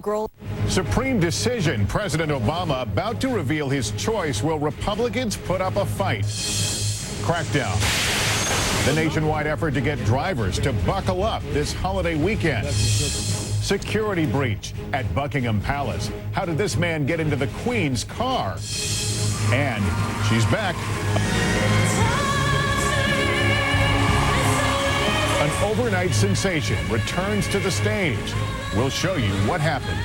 Girl. Supreme decision. President Obama about to reveal his choice. Will Republicans put up a fight? Crackdown. The nationwide effort to get drivers to buckle up this holiday weekend. Security breach at Buckingham Palace. How did this man get into the Queen's car? And she's back. An overnight sensation returns to the stage. We'll show you what happened.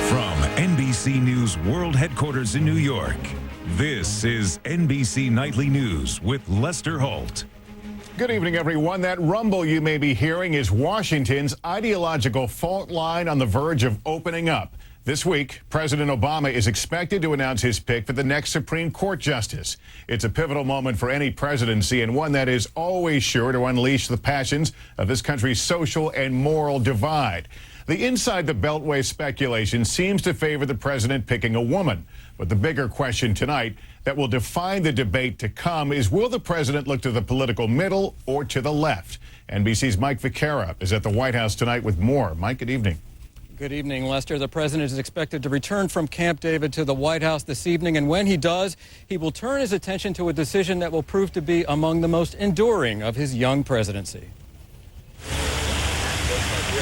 From NBC News World Headquarters in New York, this is NBC Nightly News with Lester Holt. Good evening, everyone. That rumble you may be hearing is Washington's ideological fault line on the verge of opening up. This week, President Obama is expected to announce his pick for the next Supreme Court justice. It's a pivotal moment for any presidency and one that is always sure to unleash the passions of this country's social and moral divide. The inside the Beltway speculation seems to favor the president picking a woman. But the bigger question tonight that will define the debate to come is, will the president look to the political middle or to the left? NBC's Mike Vaquera is at the White House tonight with more. Mike, good evening. Good evening, Lester. The president is expected to return from Camp David to the White House this evening, and when he does, he will turn his attention to a decision that will prove to be among the most enduring of his young presidency.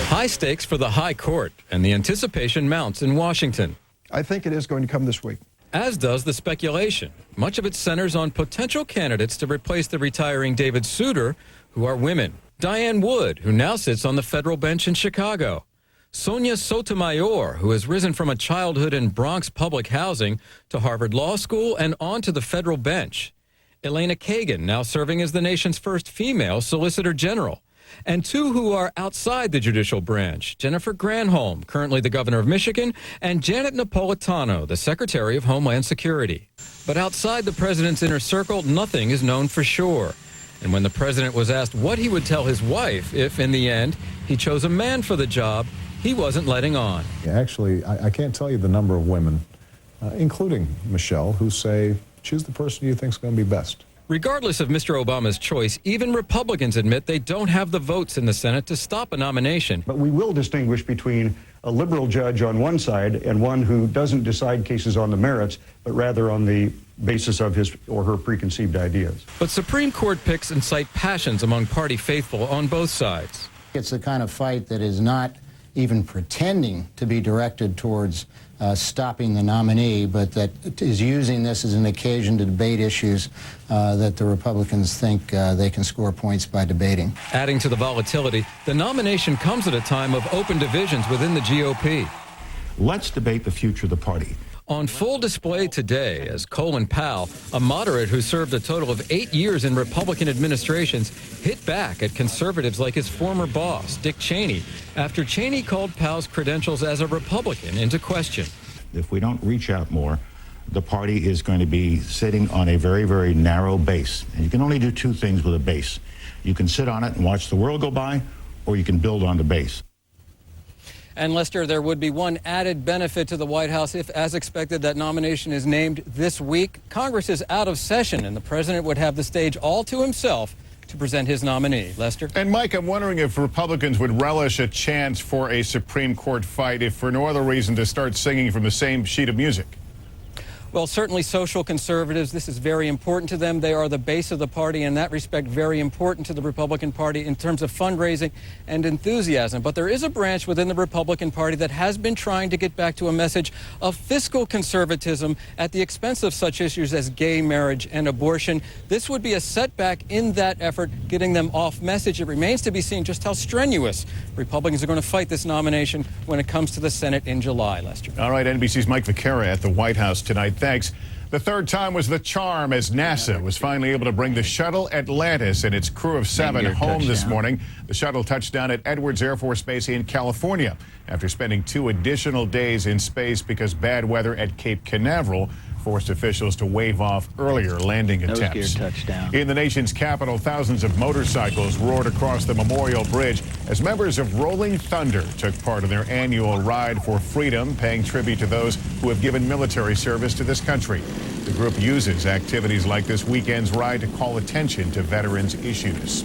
High stakes for the high court, and the anticipation mounts in Washington. I think it is going to come this week. As does the speculation. Much of it centers on potential candidates to replace the retiring David Souter, who are women. Diane Wood, who now sits on the federal bench in Chicago. Sonia Sotomayor, who has risen from a childhood in Bronx public housing to Harvard Law School and on to the federal bench. Elena Kagan, now serving as the nation's first female Solicitor General. And two who are outside the judicial branch, Jennifer Granholm, currently the governor of Michigan, and Janet Napolitano, the Secretary of Homeland Security. But outside the president's inner circle, nothing is known for sure. And when the president was asked what he would tell his wife if, in the end, he chose a man for the job, he wasn't letting on. Actually, I can't tell you the number of women, including Michelle, who say, choose the person you think is going to be best. Regardless of Mr. Obama's choice, even Republicans admit they don't have the votes in the Senate to stop a nomination. But we will distinguish between a liberal judge on one side and one who doesn't decide cases on the merits, but rather on the basis of his or her preconceived ideas. But Supreme Court picks incite passions among party faithful on both sides. It's the kind of fight that is not even pretending to be directed towards stopping the nominee, but that is using this as an occasion to debate issues that the Republicans think they can score points by debating. Adding to the volatility, the nomination comes at a time of open divisions within the GOP. Let's debate the future of the party. On full display today as Colin Powell, a moderate who served a total of 8 years in Republican administrations, hit back at conservatives like his former boss, Dick Cheney, after Cheney called Powell's credentials as a Republican into question. If we don't reach out more, the party is going to be sitting on a very, very narrow base. And you can only do two things with a base. You can sit on it and watch the world go by, or you can build on the base. And Lester, there would be one added benefit to the White House if, as expected, that nomination is named this week. Congress is out of session, and the president would have the stage all to himself to present his nominee. Lester? And Mike, I'm wondering if Republicans would relish a chance for a Supreme Court fight, if for no other reason to start singing from the same sheet of music. Well, certainly social conservatives, this is very important to them. They are the base of the party, in that respect, very important to the Republican Party in terms of fundraising and enthusiasm. But there is a branch within the Republican Party that has been trying to get back to a message of fiscal conservatism at the expense of such issues as gay marriage and abortion. This would be a setback in that effort, getting them off message. It remains to be seen just how strenuous Republicans are going to fight this nomination when it comes to the Senate in July, Lester. All right, NBC's Mike Vaquera at the White House tonight. Thanks. The third time was the charm as NASA was finally able to bring the shuttle Atlantis and its crew of 7 home this morning. The shuttle touched down at Edwards Air Force Base in California after spending 2 additional days in space because bad weather at Cape Canaveral forced officials to wave off earlier landing attempts. In the nation's capital, thousands of motorcycles roared across the Memorial Bridge as members of Rolling Thunder took part in their annual Ride for Freedom, paying tribute to those who have given military service to this country. The group uses activities like this weekend's ride to call attention to veterans' issues.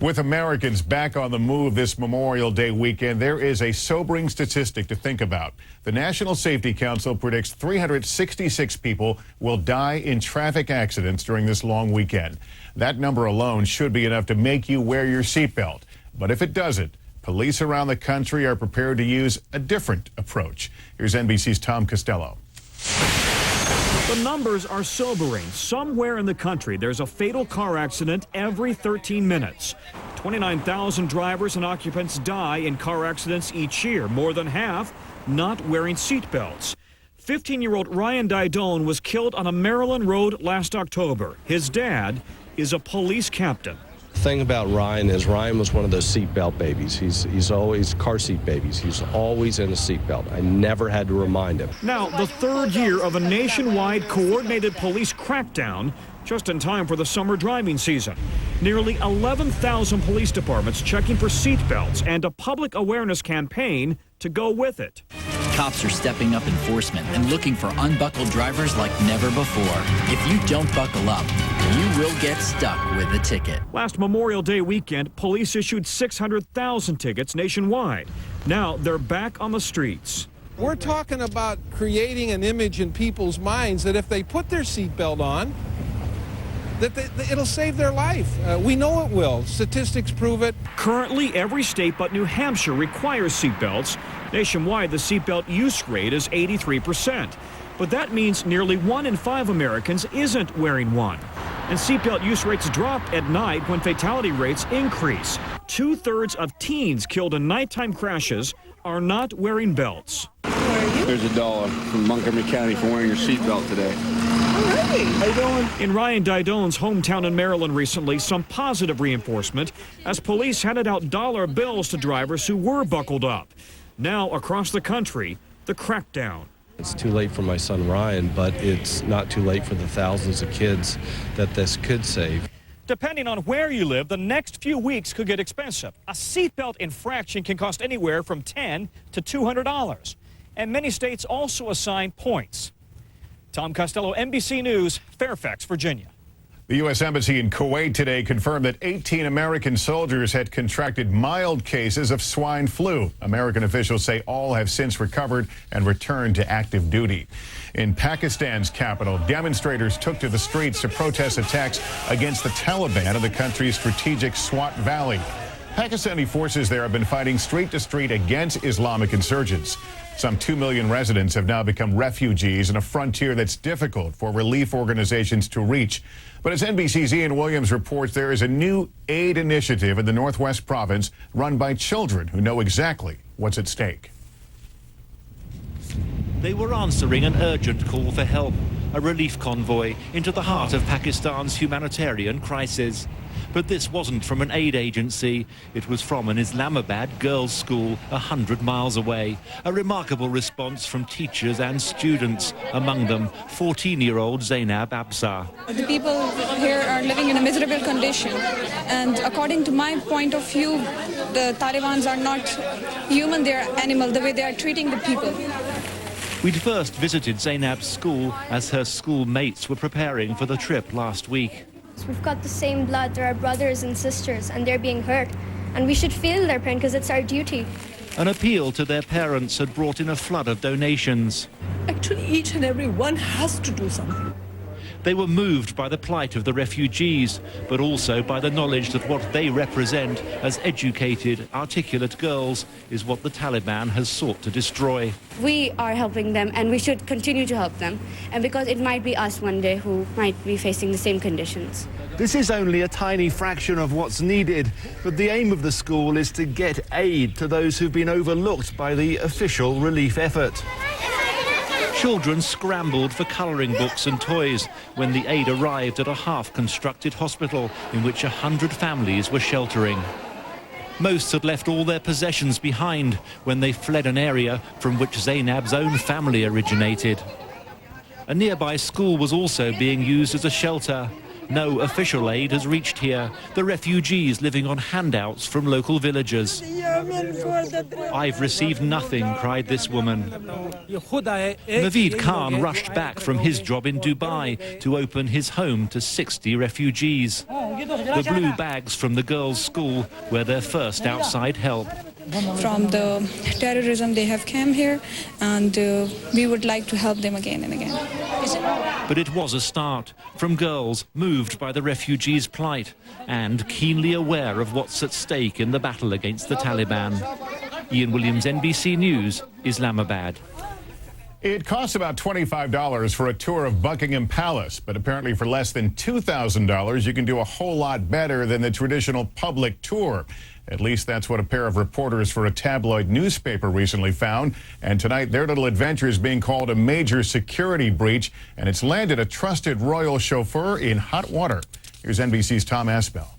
With Americans back on the move this Memorial Day weekend, there is a sobering statistic to think about. The National Safety Council predicts 366 people will die in traffic accidents during this long weekend. That number alone should be enough to make you wear your seatbelt. But if it doesn't, police around the country are prepared to use a different approach. Here's NBC's Tom Costello. The numbers are sobering. Somewhere in the country, there's a fatal car accident every 13 minutes. 29,000 drivers and occupants die in car accidents each year, more than half not wearing seatbelts. 15-year-old Ryan Didone was killed on a Maryland road last October. His dad is a police captain. The thing about Ryan is Ryan was one of those seatbelt babies. He's always car seat babies. He's always in a seatbelt. I never had to remind him. Now, the third year of a nationwide coordinated police crackdown, just in time for the summer driving season. Nearly 11,000 police departments checking for seatbelts and a public awareness campaign to go with it. Cops are stepping up enforcement and looking for unbuckled drivers like never before. If you don't buckle up, you will get stuck with a ticket. Last Memorial Day weekend, police issued 600,000 tickets nationwide. Now they're back on the streets. We're talking about creating an image in people's minds that if they put their seatbelt on, that it'll save their life. We know it will. Statistics prove it. Currently, every state but New Hampshire requires seatbelts. Nationwide, the seatbelt use rate is 83%. But that means nearly 1 in 5 Americans isn't wearing one. And seatbelt use rates drop at night when fatality rates increase. 2/3 of teens killed in nighttime crashes are not wearing belts. There's $1 from Montgomery County for wearing your seatbelt today. How you doing? In Ryan Didone's hometown in Maryland recently, some positive reinforcement as police handed out dollar bills to drivers who were buckled up. Now, across the country, the crackdown. It's too late for my son Ryan, but it's not too late for the thousands of kids that this could save. Depending on where you live, the next few weeks could get expensive. A seatbelt infraction can cost anywhere from $10 to $200. And many states also assign points. Tom Costello, NBC News, Fairfax, Virginia. The U.S. Embassy in Kuwait today confirmed that 18 American soldiers had contracted mild cases of swine flu. American officials say all have since recovered and returned to active duty. In Pakistan's capital, demonstrators took to the streets to protest attacks against the Taliban in the country's strategic Swat Valley. Pakistani forces there have been fighting street to street against Islamic insurgents. Some 2 million residents have now become refugees in a frontier that's difficult for relief organizations to reach. But as NBC's Ian Williams reports, there is a new aid initiative in the Northwest province run by children who know exactly what's at stake. They were answering an urgent call for help, a relief convoy into the heart of Pakistan's humanitarian crisis. But this wasn't from an aid agency. It was from an Islamabad girls' school 100 miles away. A remarkable response from teachers and students, among them 14-year-old Zainab Absar. The people here are living in a miserable condition. And according to my point of view, the Talibans are not human, they're animal, the way they are treating the people. We'd first visited Zainab's school as her schoolmates were preparing for the trip last week. We've got the same blood, they're our brothers and sisters, and they're being hurt. And we should feel their pain because it's our duty. An appeal to their parents had brought in a flood of donations. Actually, each and every one has to do something. They were moved by the plight of the refugees, but also by the knowledge that what they represent as educated, articulate girls is what the Taliban has sought to destroy. We are helping them, and we should continue to help them. And because it might be us one day who might be facing the same conditions. This is only a tiny fraction of what's needed, but the aim of the school is to get aid to those who've been overlooked by the official relief effort. Children scrambled for colouring books and toys when the aid arrived at a half-constructed hospital in which 100 families were sheltering. Most had left all their possessions behind when they fled an area from which Zainab's own family originated. A nearby school was also being used as a shelter. No official aid has reached here. The refugees living on handouts from local villagers. I've received nothing, cried this woman. Naveed Khan rushed back from his job in Dubai to open his home to 60 refugees. The blue bags from the girls' school were their first outside help. From the terrorism they have come here, and we would like to help them again and again. But it was a start from girls moved by the refugees' plight and keenly aware of what's at stake in the battle against the Taliban. Ian Williams, NBC News, Islamabad. It costs about $25 for a tour of Buckingham Palace, but apparently for less than $2,000, you can do a whole lot better than the traditional public tour. At least that's what a pair of reporters for a tabloid newspaper recently found. And tonight, their little adventure is being called a major security breach, and it's landed a trusted royal chauffeur in hot water. Here's NBC's Tom Aspell.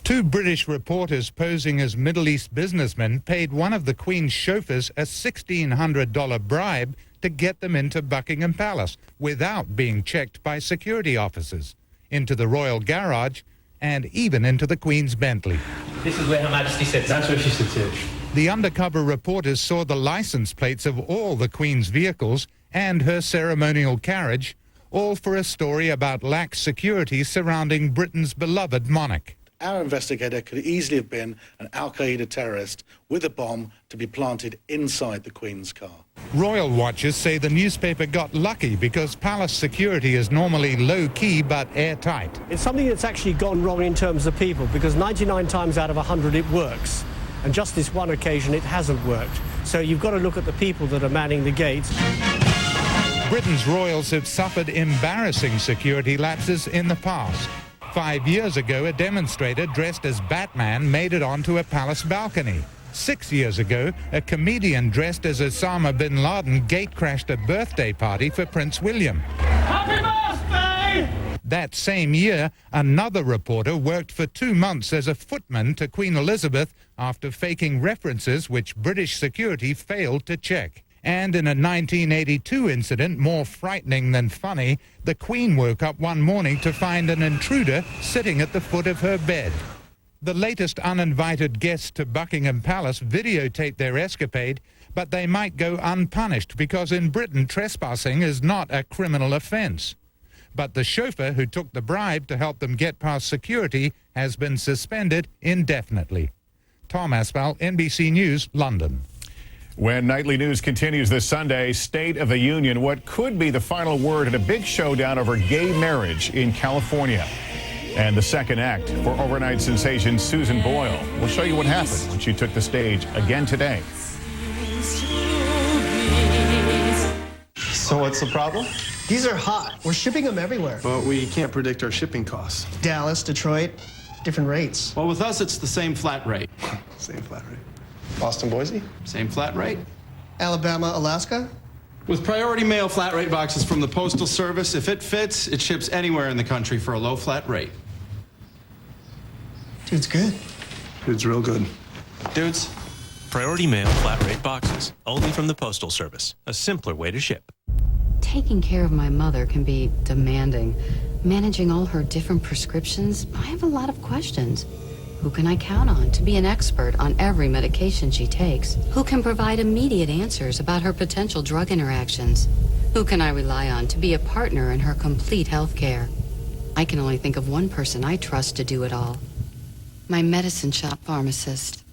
Two British reporters posing as Middle East businessmen paid one of the Queen's chauffeurs a $1,600 bribe to get them into Buckingham Palace without being checked by security officers, into the royal garage, and even into the Queen's Bentley. This is where Her Majesty sits. That's where she sits here. The undercover reporters saw the license plates of all the Queen's vehicles and her ceremonial carriage, all for a story about lax security surrounding Britain's beloved monarch. Our investigator could easily have been an Al-Qaeda terrorist with a bomb to be planted inside the Queen's car. Royal watchers say the newspaper got lucky because palace security is normally low-key but airtight. It's something that's actually gone wrong in terms of people, because 99 times out of 100 it works. And just this one occasion it hasn't worked. So you've got to look at the people that are manning the gates. Britain's royals have suffered embarrassing security lapses in the past. 5 years ago, a demonstrator dressed as Batman made it onto a palace balcony. 6 years ago, a comedian dressed as Osama bin Laden gate-crashed a birthday party for Prince William. Happy birthday! That same year, another reporter worked for 2 months as a footman to Queen Elizabeth after faking references which British security failed to check. And in a 1982 incident, more frightening than funny, the Queen woke up one morning to find an intruder sitting at the foot of her bed. The latest uninvited guests to Buckingham Palace videotaped their escapade, but they might go unpunished because in Britain trespassing is not a criminal offence. But the chauffeur who took the bribe to help them get past security has been suspended indefinitely. Tom Aspel, NBC News, London. When Nightly News continues this Sunday, State of the Union, what could be the final word in a big showdown over gay marriage in California. And the second act for overnight sensation Susan Boyle. We'll show you what happened when she took the stage again today. So what's the problem? These are hot. We're shipping them everywhere. But we can't predict our shipping costs. Dallas, Detroit, different rates. Well, with us, it's the same flat rate. Same flat rate. Boston, Boise? Same flat rate. Alabama, Alaska? With priority mail flat rate boxes from the Postal Service, if it fits, it ships anywhere in the country for a low flat rate. Dude's good. Dude's real good. Dudes, priority mail flat rate boxes, only from the Postal Service. A simpler way to ship. Taking care of my mother can be demanding. Managing all her different prescriptions, I have a lot of questions. Who can I count on to be an expert on every medication she takes? Who can provide immediate answers about her potential drug interactions? Who can I rely on to be a partner in her complete health care? I can only think of one person I trust to do it all. My medicine shop pharmacist.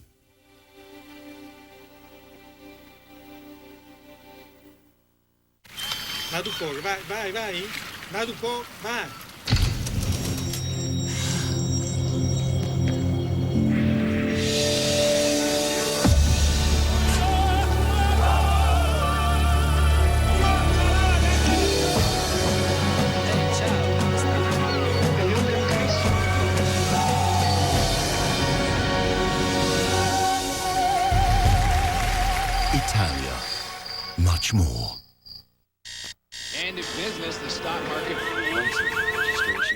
Vai do fogo, vai. Vai do fogo, vai. Italia, much more. And in business, the stock market registration.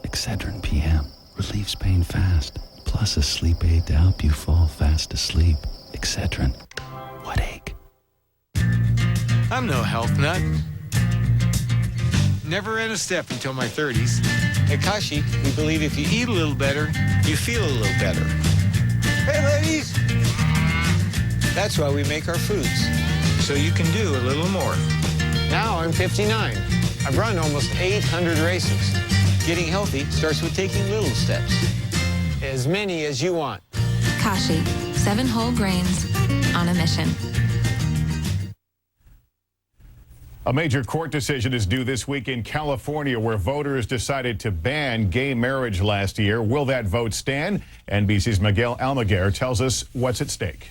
Excedrin PM relieves pain fast, plus a sleep aid to help you fall fast asleep. Excedrin. What ache? I'm no health nut. never ran a step until my 30s. At Kashi, we believe if you eat a little better, you feel a little better. Hey, ladies! That's why we make our foods, so you can do a little more. Now I'm 59. I've run almost 800 races. Getting healthy starts with taking little steps. As many as you want. Kashi, 7 whole grains on a mission. A major court decision is due this week in California, where voters decided to ban gay marriage last year. Will that vote stand? NBC's Miguel Almaguer tells us what's at stake.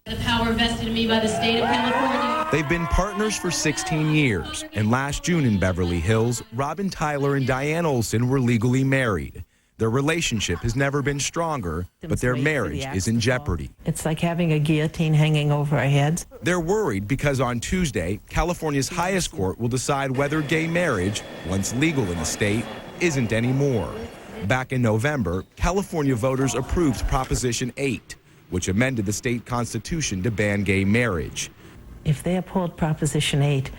The power vested in me by the state of California. They've been partners for 16 years, and last June in Beverly Hills, Robin Tyler and Diane Olsen were legally married. Their relationship has never been stronger, but their marriage is in jeopardy. It's like having a guillotine hanging over our heads. They're worried because on Tuesday, California's highest court will decide whether gay marriage, once legal in the state, isn't anymore. Back in November, California voters approved Proposition 8, which amended the state constitution to ban gay marriage. If they uphold Proposition 8,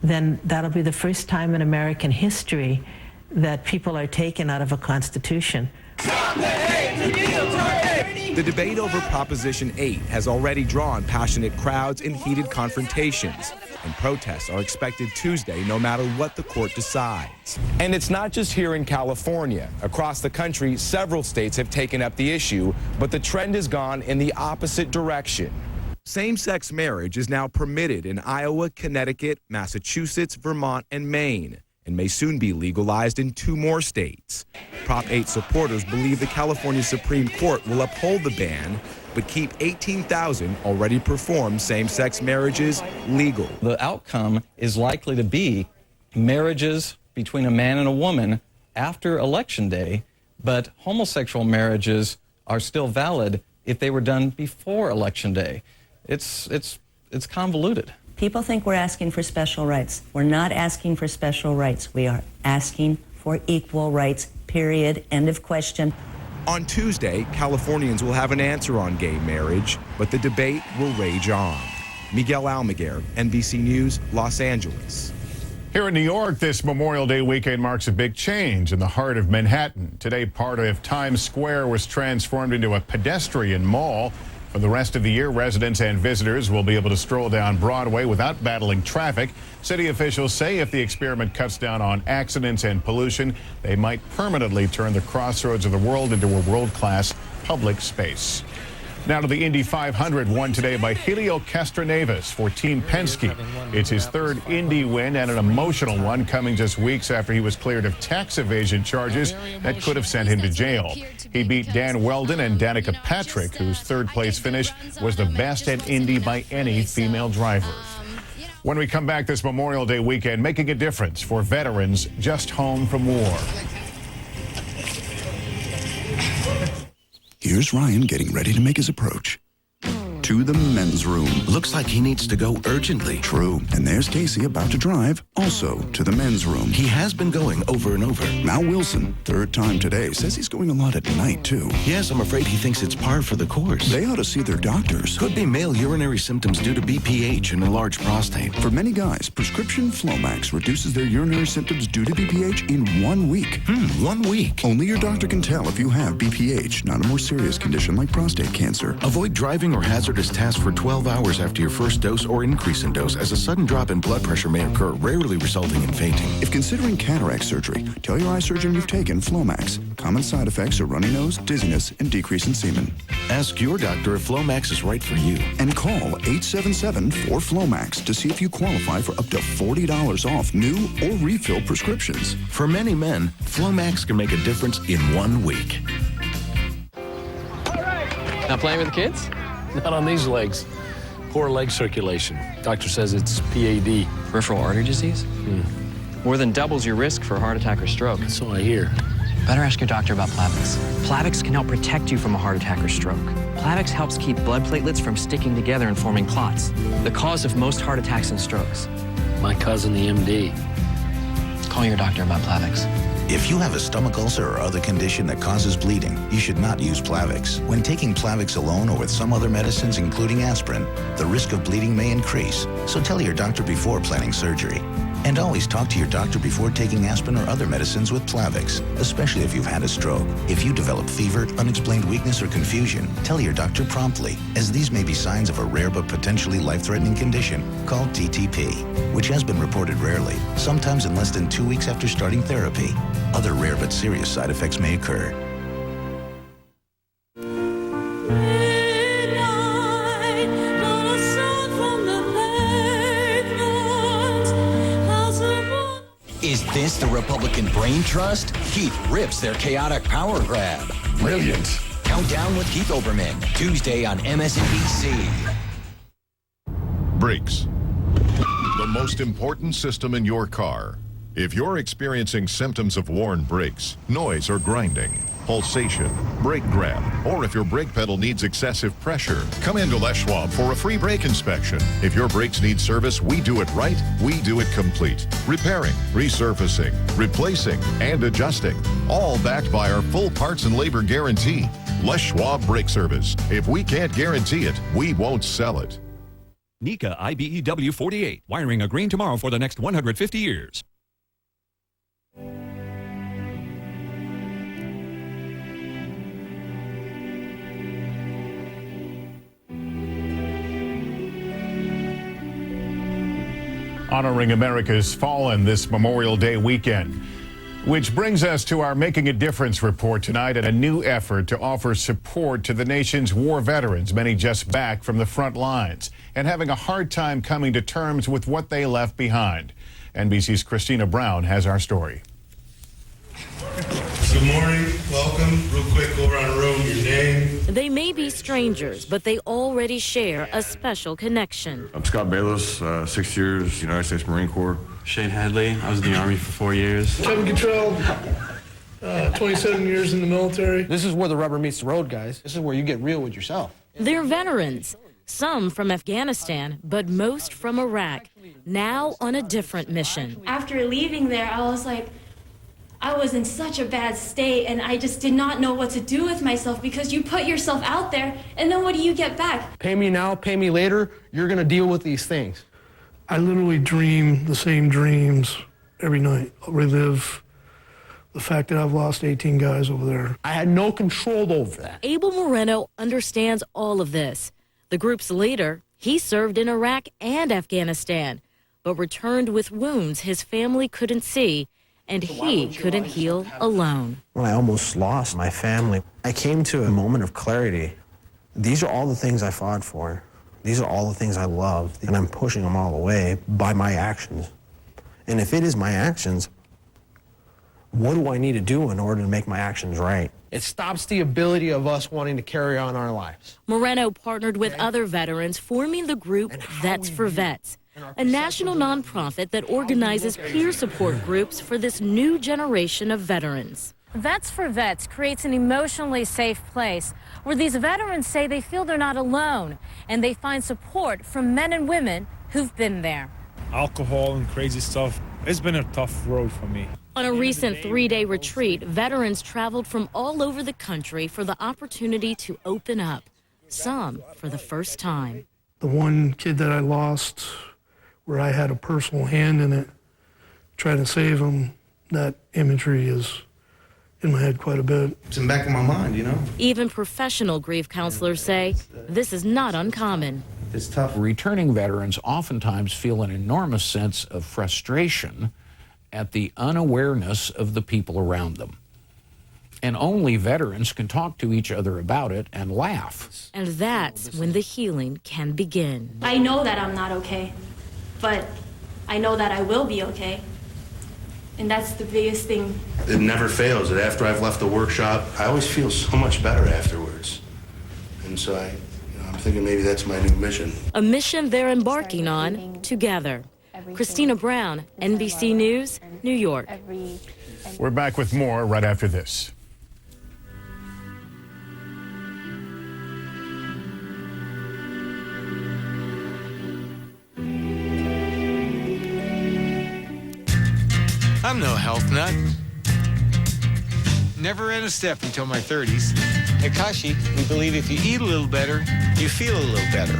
then that'll be the first time in American history that people are taken out of a constitution. The debate over Proposition 8 has already drawn passionate crowds and heated confrontations, and protests are expected Tuesday no matter what the court decides. And it's not just here in California. Across the country, several states have taken up the issue, but the trend has gone in the opposite direction. Same-sex marriage is now permitted in Iowa, Connecticut, Massachusetts, Vermont, and Maine, and may soon be legalized in 2 more states. Prop 8 supporters believe the California Supreme Court will uphold the ban, but keep 18,000 already performed same-sex marriages legal. The outcome is likely to be marriages between a man and a woman after Election Day, but homosexual marriages are still valid if they were done before Election Day. It's convoluted. People think we're asking for special rights. We're not asking for special rights. We are asking for equal rights, period, end of question. On Tuesday, Californians will have an answer on gay marriage, but the debate will rage on. Miguel Almaguer, NBC News, Los Angeles. Here in New York, this Memorial Day weekend marks a big change in the heart of Manhattan. Today, part of Times Square was transformed into a pedestrian mall. For the rest of the year, residents and visitors will be able to stroll down Broadway without battling traffic. City officials say if the experiment cuts down on accidents and pollution, they might permanently turn the crossroads of the world into a world-class public space. Now to the Indy 500, won today by Helio Castroneves for Team Penske. It's his 3rd Indy win and an emotional one, coming just weeks after he was cleared of tax evasion charges that could have sent him to jail. He beat Dan Weldon and Danica Patrick, whose 3rd place finish was the best at Indy by any female driver. When we come back this Memorial Day weekend, making a difference for veterans just home from war. Here's Ryan getting ready to make his approach. To the men's room. Looks like he needs to go urgently. True. And there's Casey about to drive, also to the men's room. He has been going over and over. Now Wilson, 3rd time today, says he's going a lot at night, too. Yes, I'm afraid he thinks it's par for the course. They ought to see their doctors. Could be male urinary symptoms due to BPH and enlarged prostate. For many guys, prescription Flomax reduces their urinary symptoms due to BPH in 1 week. 1 week? Only your doctor can tell if you have BPH, not a more serious condition like prostate cancer. Avoid driving or hazardous tasks for 12 hours after your first dose or increase in dose, as a sudden drop in blood pressure may occur, rarely resulting in fainting. If considering cataract surgery, tell your eye surgeon you've taken Flomax. Common side effects are runny nose, dizziness, and decrease in semen. Ask your doctor if Flomax is right for you. And call 877-4FLOMAX to see if you qualify for up to $40 off new or refill prescriptions. For many men, Flomax can make a difference in 1 week. Not playing with the kids? Not on these legs. Poor leg circulation. Doctor says it's PAD. Peripheral artery disease? More than doubles your risk for a heart attack or stroke. So I hear. Better ask your doctor about Plavix. Plavix can help protect you from a heart attack or stroke. Plavix helps keep blood platelets from sticking together and forming clots, the cause of most heart attacks and strokes. My cousin, the MD. Call your doctor about Plavix. If you have a stomach ulcer or other condition that causes bleeding, you should not use Plavix. When taking Plavix alone or with some other medicines, including aspirin, the risk of bleeding may increase. So tell your doctor before planning surgery. And always talk to your doctor before taking aspirin or other medicines with Plavix, especially if you've had a stroke. If you develop fever, unexplained weakness, or confusion, tell your doctor promptly, as these may be signs of a rare but potentially life-threatening condition called TTP, which has been reported rarely, sometimes in less than 2 weeks after starting therapy. Other rare but serious side effects may occur. Is this the Republican brain trust? Keith rips their chaotic power grab. Brilliant. Countdown with Keith Olbermann, Tuesday on MSNBC. Brakes. The most important system in your car. If you're experiencing symptoms of worn brakes, noise or grinding, pulsation, brake grab, or if your brake pedal needs excessive pressure, come into Les Schwab for a free brake inspection. If your brakes need service, we do it right, we do it complete. Repairing, resurfacing, replacing, and adjusting. All backed by our full parts and labor guarantee. Les Schwab Brake Service. If we can't guarantee it, we won't sell it. NECA IBEW 48. Wiring a green tomorrow for the next 150 years. Honoring America's fallen this Memorial Day weekend. Which brings us to our Making a Difference report tonight and a new effort to offer support to the nation's war veterans, many just back from the front lines and having a hard time coming to terms with what they left behind. NBC's Christina Brown has our story. Good morning, welcome. Real quick, go around the room, your name. They may be strangers, but they already share a special connection. I'm Scott Bayless, 6 years, United States Marine Corps. Shane Hadley, I was in the Army for 4 years. Kevin Cottrell, 27 years in the military. This is where the rubber meets the road, guys. This is where you get real with yourself. They're veterans, some from Afghanistan, but most from Iraq, now on a different mission. After leaving there, I was like, I was in such a bad state, and I just did not know what to do with myself, because you put yourself out there, and then what do you get back? Pay me now, pay me later, you're gonna deal with these things. I literally dream the same dreams every night. I'll relive the fact that I've lost 18 guys over there. I had no control over that. Abel Moreno understands all of this. The group's leader, he served in Iraq and Afghanistan, but returned with wounds his family couldn't see, and he couldn't heal alone. When I almost lost my family, I came to a moment of clarity. These are all the things I fought for. These are all the things I loved, and I'm pushing them all away by my actions. And if it is my actions, what do I need to do in order to make my actions right? It stops the ability of us wanting to carry on our lives. Moreno partnered with other veterans, forming the group Vets for Vets, a national nonprofit that organizes peer support groups for this new generation of veterans. Vets for Vets creates an emotionally safe place where these veterans say they feel they're not alone and they find support from men and women who've been there. Alcohol and crazy stuff, it's been a tough road for me. On a recent 3-day retreat, veterans traveled from all over the country for the opportunity to open up, some for the first time. The one kid that I lost, where I had a personal hand in it, trying to save him, that imagery is in my head quite a bit. It's in the back of my mind, you know? Even professional grief counselors say this is not uncommon. It's tough. Returning veterans oftentimes feel an enormous sense of frustration at the unawareness of the people around them. And only veterans can talk to each other about it and laugh. And that's when the healing can begin. I know that I'm not okay, but I know that I will be okay. And that's the biggest thing. It never fails that after I've left the workshop, I always feel so much better afterwards. And so I'm thinking maybe that's my new mission. A mission they're embarking on together. Christina Brown, NBC News, New York. We're back with more right after this. I'm no health nut. Never ran a step until my 30s. At Kashi, we believe if you eat a little better, you feel a little better.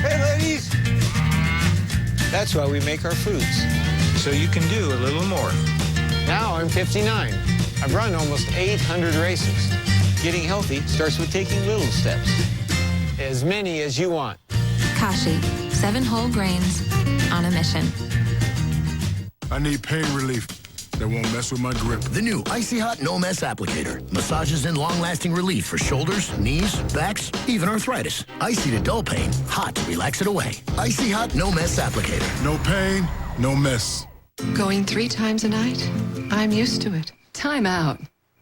Hey, ladies! That's why we make our foods, so you can do a little more. Now I'm 59. I've run almost 800 races. Getting healthy starts with taking little steps. As many as you want. Kashi, 7 whole grains on a mission. I need pain relief that won't mess with my grip. The new Icy Hot No Mess Applicator. Massages in long-lasting relief for shoulders, knees, backs, even arthritis. Icy to dull pain, hot to relax it away. Icy Hot No Mess Applicator. No pain, no mess. Going 3 times a night? I'm used to it. Time out.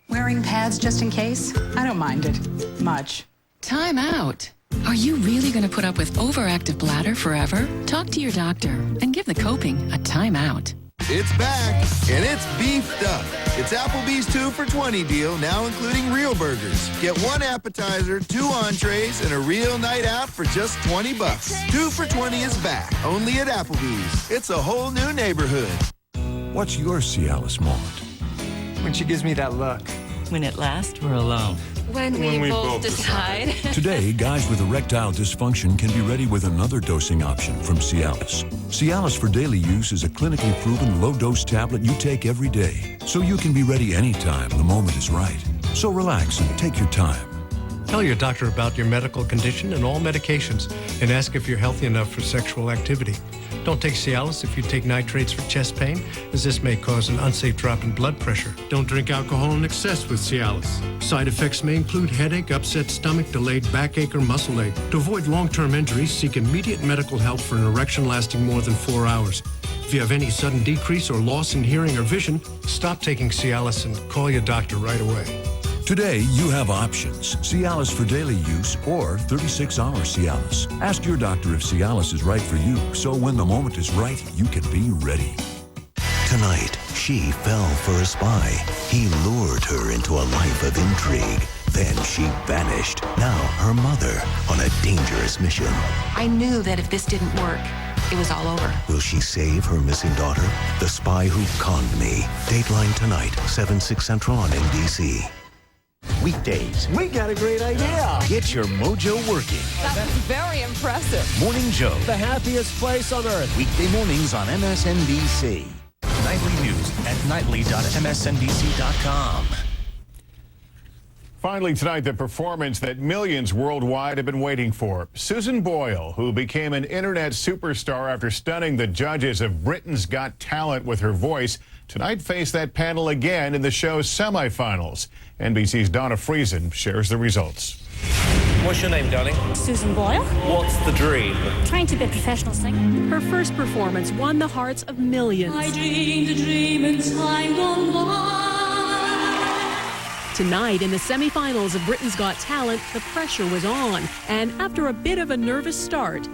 Wearing pads just in case? I don't mind it much. Time out. Are you really going to put up with overactive bladder forever? Talk to your doctor and give the coping a time out. It's back, and it's beefed up. It's Applebee's 2 for $20 deal, now including real burgers. Get 1 appetizer, 2 entrees, and a real night out for just $20. 2 for $20 is back, only at Applebee's. It's a whole new neighborhood. What's your Cialis moment? When she gives me that look. When at last we're alone. When we both decide. Today, guys with erectile dysfunction can be ready with another dosing option from Cialis. Cialis for daily use is a clinically proven low-dose tablet you take every day, so you can be ready anytime the moment is right. So relax and take your time. Tell your doctor about your medical condition and all medications, and ask if you're healthy enough for sexual activity. Don't take Cialis if you take nitrates for chest pain, as this may cause an unsafe drop in blood pressure. Don't drink alcohol in excess with Cialis. Side effects may include headache, upset stomach, delayed backache, or muscle ache. To avoid long-term injuries, seek immediate medical help for an erection lasting more than 4 hours. If you have any sudden decrease or loss in hearing or vision, stop taking Cialis and call your doctor right away. Today, you have options. Cialis for daily use or 36-hour Cialis. Ask your doctor if Cialis is right for you, so when the moment is right, you can be ready. Tonight, she fell for a spy. He lured her into a life of intrigue. Then she vanished. Now her mother on a dangerous mission. I knew that if this didn't work, it was all over. Will she save her missing daughter? The Spy Who Conned Me. Dateline tonight, 7/6 Central on NBC. Weekdays. We got a great idea. Get your mojo working. That was very impressive. Morning Joe. The happiest place on earth. Weekday mornings on MSNBC. Nightly news at nightly.msnbc.com. Finally tonight, the performance that millions worldwide have been waiting for. Susan Boyle, who became an internet superstar after stunning the judges of Britain's Got Talent with her voice, tonight faced that panel again in the show's semifinals. NBC's Donna Friesen shares the results. What's your name, darling? Susan Boyle. What's the dream? Trying to be a professional singer. Her first performance won the hearts of millions. I dreamed a dream in time gone by. Tonight, in the semifinals of Britain's Got Talent, the pressure was on. And after a bit of a nervous start,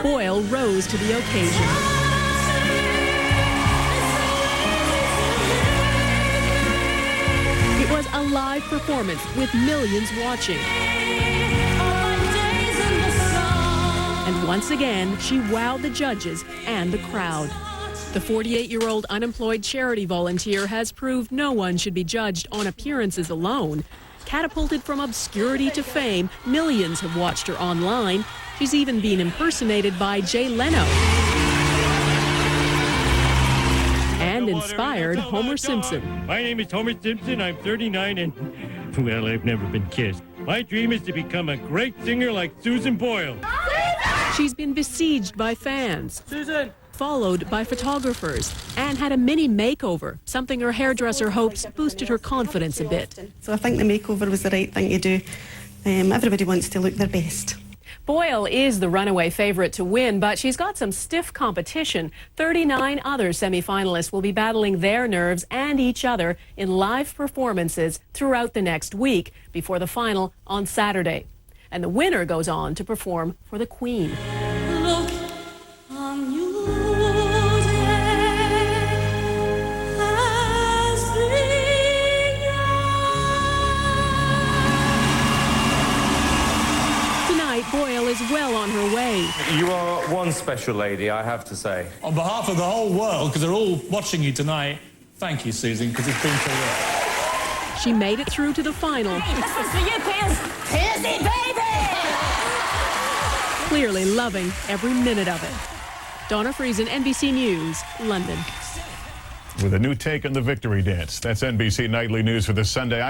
Boyle rose to the occasion. It was a live performance with millions watching. And once again, she wowed the judges and the crowd. The 48-year-old unemployed charity volunteer has proved no one should be judged on appearances alone. Catapulted from obscurity to fame, millions have watched her online. She's even been impersonated by Jay Leno. And inspired Homer Simpson. My name is Homer Simpson. I'm 39 and, well, I've never been kissed. My dream is to become a great singer like Susan Boyle. She's been besieged by fans. Susan! Followed by photographers, and had a mini makeover, something her hairdresser hopes boosted her confidence a bit. So I think the makeover was the right thing to do. Everybody wants to look their best. Boyle is the runaway favorite to win, but she's got some stiff competition. 39 other semifinalists will be battling their nerves and each other in live performances throughout the next week before the final on Saturday. And the winner goes on to perform for the Queen. Look on you. Boyle is well on her way. You are one special lady, I have to say. On behalf of the whole world, because they're all watching you tonight, thank you, Susan, because it's been terrific. She made it through to the final. This is for you, Piers. Piersy, baby! clearly loving every minute of it. Donna Friesen, NBC News, London. With a new take on the victory dance. That's NBC Nightly News for this Sunday.